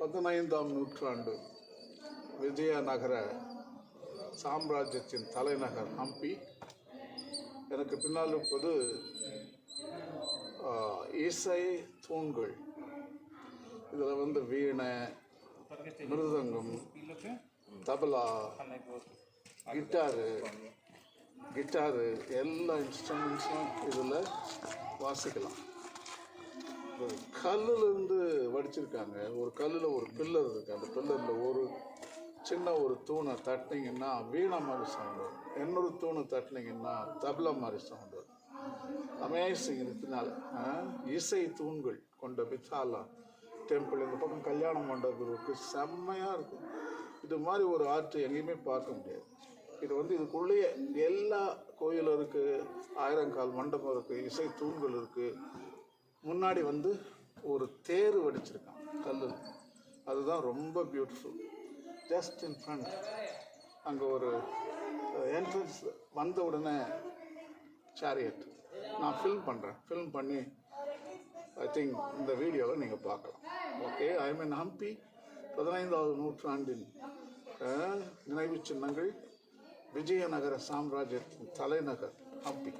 15ஆம் நூற்றாண்டு விஜயநகர சாம்ராஜ்யத்தின் தலைநகர் ஹம்பி. எனக்கு பின்னால் இருப்பது இசை தூண்கள். இதில் வீணை, மிருதங்கம், தபலா, கிட்டாரு எல்லா இன்ஸ்ட்ருமெண்ட்ஸும் இதில் வாசிக்கலாம். கல்லுலேருந்து வடிச்சிருக்காங்க. ஒரு கல்லில் ஒரு பில்லர் இருக்குது. அந்த பில்லரில் ஒரு சின்ன ஒரு தூணை தட்டினீங்கன்னா வீணை மாதிரி சவுண்ட் வரும். இன்னொரு தூணை தட்டினீங்கன்னா தபலா மாதிரி சவுண்ட் வரும். அமேசிங். இதனால இசை தூண்கள் கொண்ட விசாலா டெம்பிள். இந்த பக்கம் கல்யாண மண்டபம் இருக்குது. செம்மையாக இருக்கும். இது மாதிரி ஒரு ஆர்ட் எங்கேயுமே பார்க்க முடியாது. இது இதுக்குள்ளேயே எல்லா கோயிலும் இருக்குது, ஆயிரங்கால் மண்டபம் இருக்குது, இசை தூண்கள் இருக்குது. முன்னாடி ஒரு தேர் வடிச்சிருக்கான் கல்லில். அதுதான் ரொம்ப பியூட்டிஃபுல். ஜஸ்ட் இன் ஃப்ரண்ட் அங்கே ஒரு என்ட்ரன்ஸ் வந்த உடனே சேரியட் நான் ஃபில்ம் பண்ணி ஐ திங்க் இந்த வீடியோவில் நீங்கள் பார்க்கலாம். ஓகே, ஐ மீன் ஹம்பி 15ஆவது நூற்றாண்டின் நினைவு சின்னங்கள். விஜயநகர சாம்ராஜ்யத்தின் தலைநகர் ஹம்பி.